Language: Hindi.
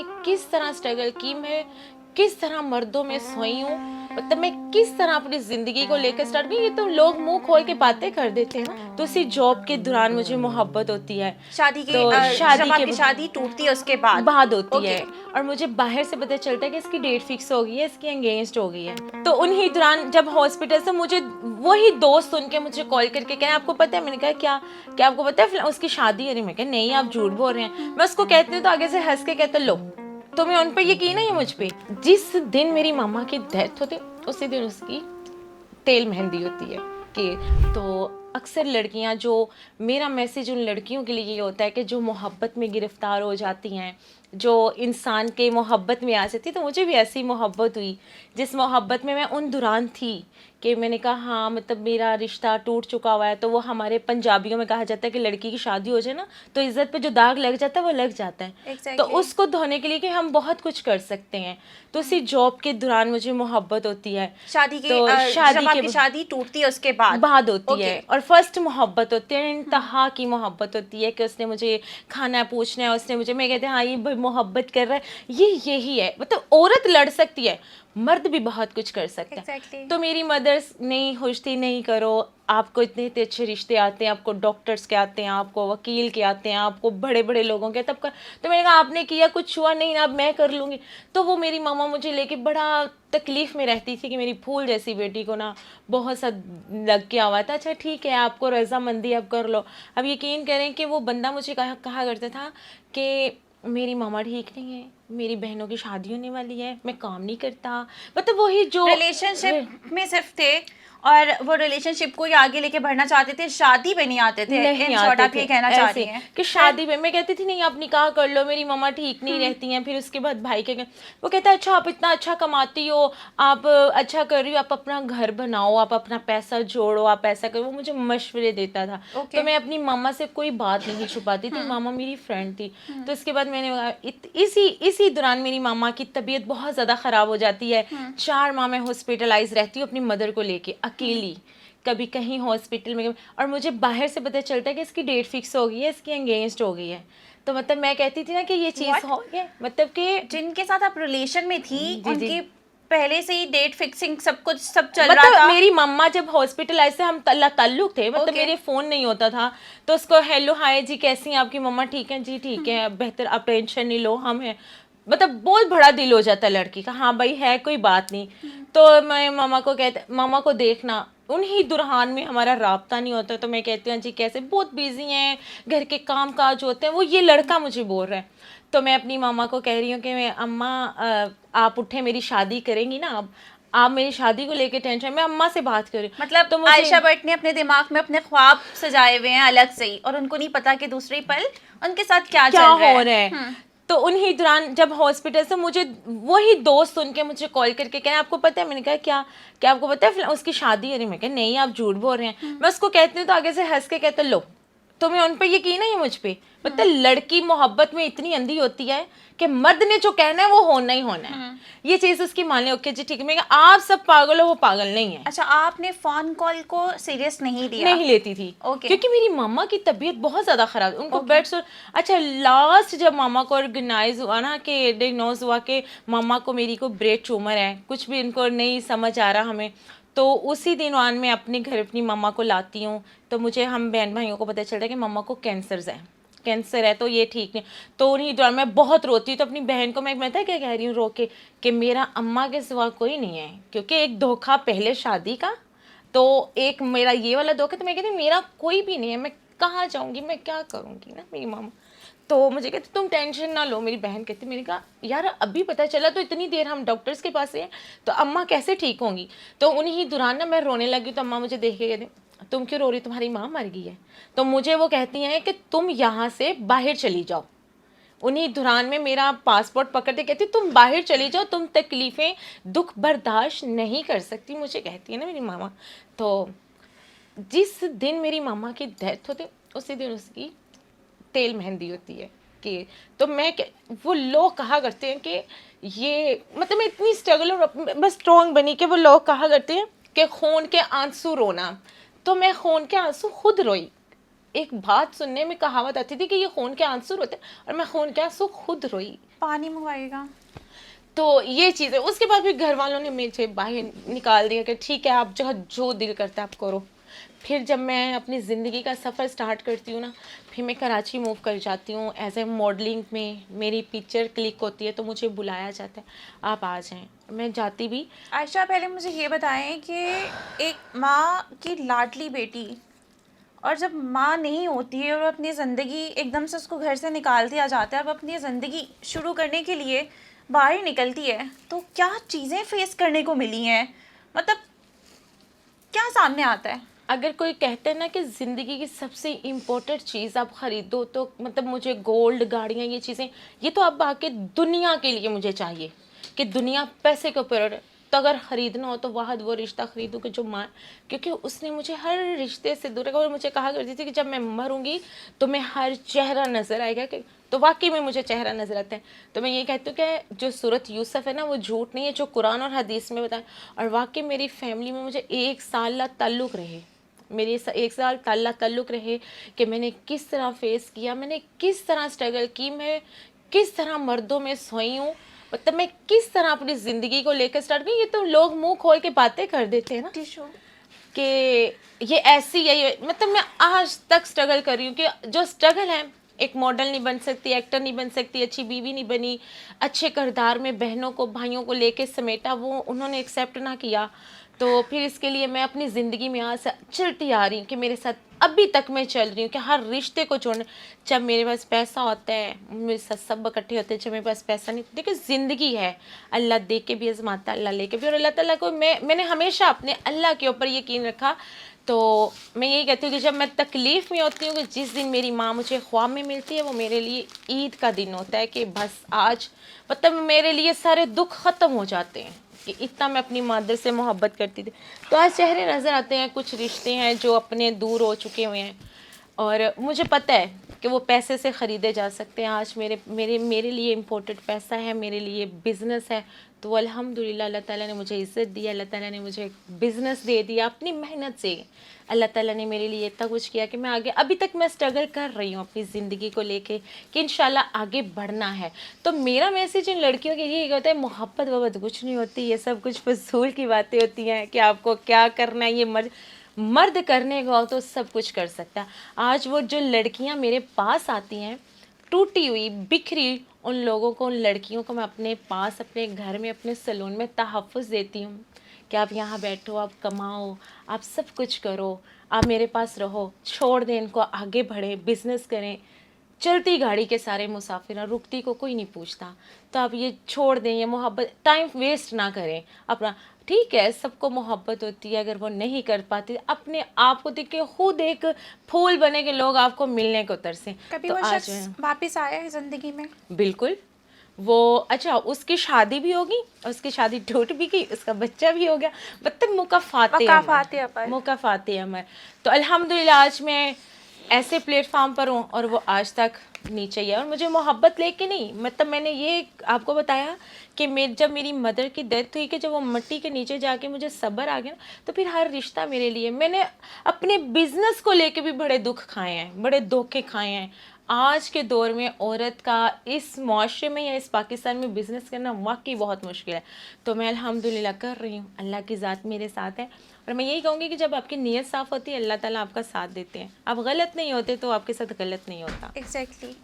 मैंने किस तरह स्ट्रगल की, मैं किस तरह मर्दों में सोई हूँ, मतलब मैं किस तरह अपनी जिंदगी को लेकर स्टार्ट की। ये तो लोग मुंह खोल के बातें कर देते हैं ना। तो उसी जॉब के दौरान मुझे मोहब्बत होती है, शादी के तो जब शादी के आपकी शादी टूटती है उसके बाद? बाद होती ओके। है, और मुझे बाहर से पता चलता है कि इसकी डेट फिक्स हो गई है, इसकी एंगेज्ड हो गई है। तो उन्हीं दौरान जब हॉस्पिटल से मुझे वही दोस्त सुन के मुझे कॉल करके कहे आपको पता है, मैंने कहा क्या क्या आपको पता है उसकी शादी है? मैं कहा नहीं आप झूठ बोल रहे हैं। मैं उसको कहती हूँ तो आगे से हंस के कहते लो तुम्हें उन पे यकीन है या मुझ पे। जिस दिन मेरी मामा की डेथ होती उसी दिन उसकी तेल मेहंदी होती है। कि तो अक्सर लड़कियां जो, मेरा मैसेज उन लड़कियों के लिए ये होता है कि जो मोहब्बत में गिरफ्तार हो जाती हैं, जो इंसान के मोहब्बत में आ जाती, तो मुझे भी ऐसी मोहब्बत हुई जिस मोहब्बत में मैं उन दौरान थी कि मैंने कहा हाँ मतलब मेरा रिश्ता टूट चुका हुआ है। तो वो हमारे पंजाबियों में कहा जाता है कि लड़की की शादी हो जाए ना तो इज्जत पे जो दाग लग जाता है वो लग जाता है। तो उसको धोने के लिए कि हम बहुत कुछ कर सकते हैं। तो उसी जॉब के दौरान मुझे मोहब्बत होती है, शादी के तो जब आपकी शादी टूटती है उसके बाद होती है। और फर्स्ट मोहब्बत होती है, इंतहा की मोहब्बत होती है कि उसने मुझे खाना पूछना है, उसने मुझे, मैं कहते हैं हाँ ये मोहब्बत कर रहा है, ये यही है। मतलब औरत लड़ सकती है, मर्द भी बहुत कुछ कर सकता है। तो मेरी मदर्स नहीं खुश थी, नहीं करो, आपको इतने इतने अच्छे रिश्ते आते हैं, आपको डॉक्टर्स के आते हैं, आपको वकील के आते हैं, आपको बड़े बड़े लोगों के, तब कर। तो मैंने कहा आपने किया कुछ हुआ नहीं ना, अब मैं कर लूँगी। तो वो मेरी मामा मुझे लेके बड़ा तकलीफ़ में रहती थी कि मेरी फूल जैसी बेटी को ना बहुत सा लग के आवा था। अच्छा ठीक है आपको रजामंदी अब कर लो। अब यकीन करें कि वो बंदा मुझे कहा करता था कि मेरी मामा ठीक नहीं है, मेरी बहनों की शादी होने वाली है, मैं काम नहीं करता। मतलब वही जो रिलेशनशिप में सिर्फ थे और वो रिलेशनशिप को ही आगे लेके बढ़ना चाहते थे, शादी पे नहीं आते थे। नहीं इन शॉर्ट आते आप थे ये कहना चाह ऐसे रही हैं कि शादी में मैं कहती थी नहीं आप निकाह कर लो, मेरी मम्मा ठीक नहीं रहती हैं। फिर उसके बाद भाई के वो कहता है अच्छा आप इतना अच्छा कमाती हो, आप अच्छा कर रही हो, आप अपना घर बनाओ, आप अपना पैसा जोड़ो, आप ऐसा करो। वो मुझे मशवरे देता था। तो मैं अपनी मामा से कोई बात नहीं छुपाती थी, मामा मेरी फ्रेंड थी। तो इसके बाद मैंने इसी दौरान मेरी मामा की तबीयत बहुत ज़्यादा ख़राब हो जाती है। 4 माह मैं हॉस्पिटलाइज रहती हूँ अपनी मदर को लेके अकेली, कभी कहीं हॉस्पिटल में, और मुझे बाहर से पता चलता है कि इसकी डेट फिक्स हो गई है, इसकी एंगेज्ड हो गई है। तो मतलब मैं कहती थी ना कि ये चीज़ हो गई, मतलब कि जिनके साथ आप रिलेशन में थी जी उनकी पहले से ही डेट फिक्सिंग सब कुछ सब चल मतलब रहा था। मेरी मम्मा जब हॉस्पिटलाइज से हम ताल्लुक थे, मतलब मेरे फ़ोन नहीं होता था, तो उसको हेलो हाय जी कैसी हैं आपकी मम्मा, ठीक है जी ठीक है बेहतर, आप टेंशन नहीं लो हम हैं। मतलब बहुत बड़ा दिल हो जाता है लड़की का, हाँ भाई है कोई बात नहीं। तो मैं मामा को कहते, मामा को देखना उन्हीं दुरहान में हमारा राब्ता नहीं होता। तो मैं कहती हूँ जी कैसे, बहुत बिजी हैं, घर के काम काज होते हैं, वो ये लड़का मुझे बोल रहा है। तो मैं अपनी मामा को कह रही हूँ कि मैं अम्मा आप उठे, मेरी शादी करेंगी ना, आप मेरी शादी को लेके टेंशन, मैं अम्मा से बात कर रही हूँ। मतलब तो मुझे आयशा भट्ट ने अपने दिमाग में अपने ख्वाब सजाए हुए हैं अलग से ही, और उनको नहीं पता कि दूसरी पल उनके साथ क्या चल रहा हो रहा है। है। तो उन्हीं दौरान जब हॉस्पिटल से मुझे वही दोस्त सुन के मुझे कॉल करके कहे आपको पता है, मैंने कहा क्या क्या आपको पता है उसकी शादी है? मैं कहा नहीं आप झूठ बोल रहे हैं। मैं उसको कहती हूँ तो आगे से हंस के कहते लो तुम्हें उन पे यकीन है या मुझ पे। मतलब लड़की मोहब्बत में इतनी अंधी होती है कि मर्द ने जो कहना है वो होना ही होना है। ये चीज उसकी मान ले, ओके जी ठीक है, मैं कहा, आप सब पागल हो, वो पागल नहीं है। अच्छा आपने फोन कॉल को सीरियस नहीं लिया? नहीं लेती थी क्योंकि मेरी मामा की तबीयत बहुत ज़्यादा ख़राब, उनको बेड सोर। अच्छा लास्ट जब मामा को ऑर्गेनाइज हुआ ना कि डिग्नोज हुआ कि मामा को मेरी को ब्रेन ट्यूमर है, कुछ भी इनको नहीं समझ आ रहा हमें, तो उसी दिन वान मैं अपने घर अपनी मामा को लाती हूँ। तो मुझे हम बहन भाइयों को पता चलता है कि मामा को कैंसर है, तो ये ठीक नहीं। तो उन्हीं दौरान मैं बहुत रोती हूँ। तो अपनी बहन को मैं क्या कह रही हूँ रो के कि मेरा अम्मा के सिवा कोई नहीं है, क्योंकि एक धोखा पहले शादी का, तो एक मेरा ये वाला धोखा। तो मैं कहती मेरा कोई भी नहीं है, मैं कहाँ जाऊँगी, मैं क्या करूँगी ना मेरी मामा। तो मुझे कहती तुम टेंशन ना लो, मेरी बहन कहती। मैंने कहा यार अभी पता चला तो इतनी देर हम डॉक्टर्स के पास हैं, तो अम्मा कैसे ठीक होंगी। तो उन्हीं दौरान ना मैं रोने लगी। तो अम्मा मुझे देख के कहती तुम क्यों रो रही, तुम्हारी माँ मर गई है। तो मुझे वो कहती हैं कि तुम यहाँ से बाहर चली जाओ। उन्हीं दौरान में मेरा पासपोर्ट पकड़ते कहती तुम बाहर चली जाओ, तुम तकलीफ़ें दुख बर्दाश्त नहीं कर सकती, मुझे कहती है ना मेरी मामा। तो जिस दिन मेरी मामा की डेथ होती उसी दिन उसकी तेल मेहंदी होती है। कि तो वो लोग कहा करते हैं कि ये मतलब मैं इतनी स्ट्रगल और बस स्ट्रॉन्ग बनी कि वो लोग कहा करते हैं कि खून के आंसू रोना, तो मैं खून के आंसू खुद रोई एक बात सुनने में कहावत आती थी कि ये खून के आंसू होते हैं, और मैं खून के आंसू खुद रोई। पानी मंगवाएगा। तो ये चीज़ है। उसके बाद फिर घर वालों ने मुझे बाहर निकाल दिया कि ठीक है आप जो दिल करता है आप करो। फिर जब मैं अपनी ज़िंदगी का सफ़र स्टार्ट करती हूँ ना, फिर मैं कराची मूव कर जाती हूँ। एज ए मॉडलिंग में मेरी पिक्चर क्लिक होती है तो मुझे बुलाया जाता है, आप आ जाएं। मैं जाती भी। आयशा, पहले मुझे ये बताएं कि एक माँ की लाडली बेटी, और जब माँ नहीं होती है और अपनी ज़िंदगी एकदम से उसको घर से निकाल दिया जाता है, अब अपनी ज़िंदगी शुरू करने के लिए बाहर निकलती है, तो क्या चीज़ें फेस करने को मिली हैं, मतलब क्या सामने आता है? अगर कोई कहते हैं ना कि ज़िंदगी की सबसे इम्पोर्टेंट चीज़ आप ख़रीदो, तो मतलब मुझे गोल्ड, गाड़ियाँ, ये चीज़ें, ये तो अब आके दुनिया के लिए मुझे चाहिए कि दुनिया पैसे के ऊपर। तो अगर ख़रीदना हो तो वाहद वो रिश्ता ख़रीदो कि जो माँ, क्योंकि उसने मुझे हर रिश्ते से दूर रखा। और मुझे कहा करती थी कि जब मैं मरूंगी तो मैं हर चेहरा नज़र आएगा, कि तो वाकई में मुझे चेहरा नज़र आता है। तो मैं ये कहती हूँ कि जो सूरत यूसुफ है ना, वो झूठ नहीं है, जो कुरान और हदीस में बताया। और वाकई मेरी फैमिली में मुझे 1 साल ताल्लुक़ रहे, मेरे 1 साल ताल्लुक़ रहे कि मैंने किस तरह फेस किया, मैंने किस तरह स्ट्रगल की, मैं किस तरह मर्दों में सोई हूँ, मतलब मैं किस तरह अपनी ज़िंदगी को लेकर स्टार्ट की। ये तो लोग मुंह खोल के बातें कर देते हैं ना टिशू। कि ये ऐसी है, ये मतलब मैं आज तक स्ट्रगल कर रही हूँ कि जो स्ट्रगल है, एक मॉडल नहीं बन सकती, एक्टर नहीं बन सकती, अच्छी बीवी नहीं बनी, अच्छे किरदार में बहनों को भाइयों को लेके समेटा, वो उन्होंने एक्सेप्ट ना किया। तो फिर इसके लिए मैं अपनी ज़िंदगी में आज से चलती आ रही हूँ कि मेरे साथ अभी तक मैं चल रही हूँ कि हर रिश्ते को छोड़ने। जब मेरे पास पैसा होता है, मेरे साथ सब इकट्ठे होते हैं, जब मेरे पास पैसा नहीं, देखिए ज़िंदगी है, अल्लाह दे के भी आजमाता है, अल्लाह लेके भी। और अल्लाह ताला को मैंने हमेशा अपने अल्लाह के ऊपर यकीन रखा। तो मैं यही कहती हूँ कि जब मैं तकलीफ़ में होती हूँ, कि जिस दिन मेरी माँ मुझे ख्वाब में मिलती है, वो मेरे लिए ईद का दिन होता है कि बस आज मतलब मेरे लिए सारे दुख ख़त्म हो जाते हैं, कि इतना मैं अपनी मादर से मोहब्बत करती थी। तो आज चेहरे नज़र आते हैं, कुछ रिश्ते हैं जो अपने दूर हो चुके हुए हैं, और मुझे पता है कि वो पैसे से ख़रीदे जा सकते हैं। आज मेरे मेरे मेरे लिए इम्पोर्टेंट पैसा है, मेरे लिए बिज़नेस है। तो अल्हम्दुलिल्लाह अल्लाह ताला ने मुझे इज़्ज़त दी, अल्लाह ताला ने मुझे बिज़नेस दे दिया अपनी मेहनत से। अल्लाह ताला ने मेरे लिए इतना कुछ किया कि मैं आगे, अभी तक मैं स्ट्रगल कर रही हूँ अपनी ज़िंदगी को लेके कि इंशाल्लाह आगे बढ़ना है। तो मेरा मैसेज इन लड़कियों के लिए होता है, मोहब्बत वब्बत कुछ नहीं होती, ये सब कुछ फजूल की बातें होती हैं कि आपको क्या करना है, ये मर्द करने को तो सब कुछ कर सकता है। आज वो जो लड़कियां मेरे पास आती हैं टूटी हुई, बिखरी, उन लोगों को, उन लड़कियों को मैं अपने पास, अपने घर में, अपने सैलून में तहफ़्फ़ुज़ देती हूँ कि आप यहाँ बैठो, आप कमाओ, आप सब कुछ करो, आप मेरे पास रहो, छोड़ दें इनको, आगे बढ़ें, बिज़नेस करें। चलती गाड़ी के सारे मुसाफिर हैं, रुकती को कोई नहीं पूछता। तो आप ये छोड़ दें, ये मोहब्बत, टाइम वेस्ट ना करें अपना। ठीक है, सबको मोहब्बत होती है, अगर वो नहीं कर पाती, अपने आप को देख के खुद एक फूल बने के लोग आपको मिलने को तरसें। कभी तो वो आज शख्स वापस आया है ज़िंदगी में? बिल्कुल, वो अच्छा उसकी शादी भी होगी, उसकी शादी टूट भी गई, उसका बच्चा भी हो गया, मतलब वकाफ़ात अमर। मुकाफ़ात अमर। तो अल्हम्दुलिल्लाह आज मैं ऐसे प्लेटफॉर्म पर हूँ और वो आज तक नीचे ही है। और मुझे मोहब्बत लेके नहीं, मतलब मैंने ये आपको बताया कि जब मेरी मदर की डेथ हुई, कि जब वो मिट्टी के नीचे जाके मुझे सब्र आ गया ना, तो फिर हर रिश्ता मेरे लिए, मैंने अपने बिजनेस को लेके भी बड़े दुख खाए हैं, बड़े धोखे खाए हैं। आज के दौर में औरत का इस मुआशरे में या इस पाकिस्तान में बिज़नेस करना वाकई बहुत मुश्किल है। तो मैं अल्हम्दुलिल्लाह कर रही हूँ, अल्लाह की ज़ात मेरे साथ है। और मैं यही कहूँगी कि जब आपकी नीयत साफ़ होती है, अल्लाह ताला आपका साथ देते हैं। आप गलत नहीं होते तो आपके साथ गलत नहीं होता। एग्जैक्टली।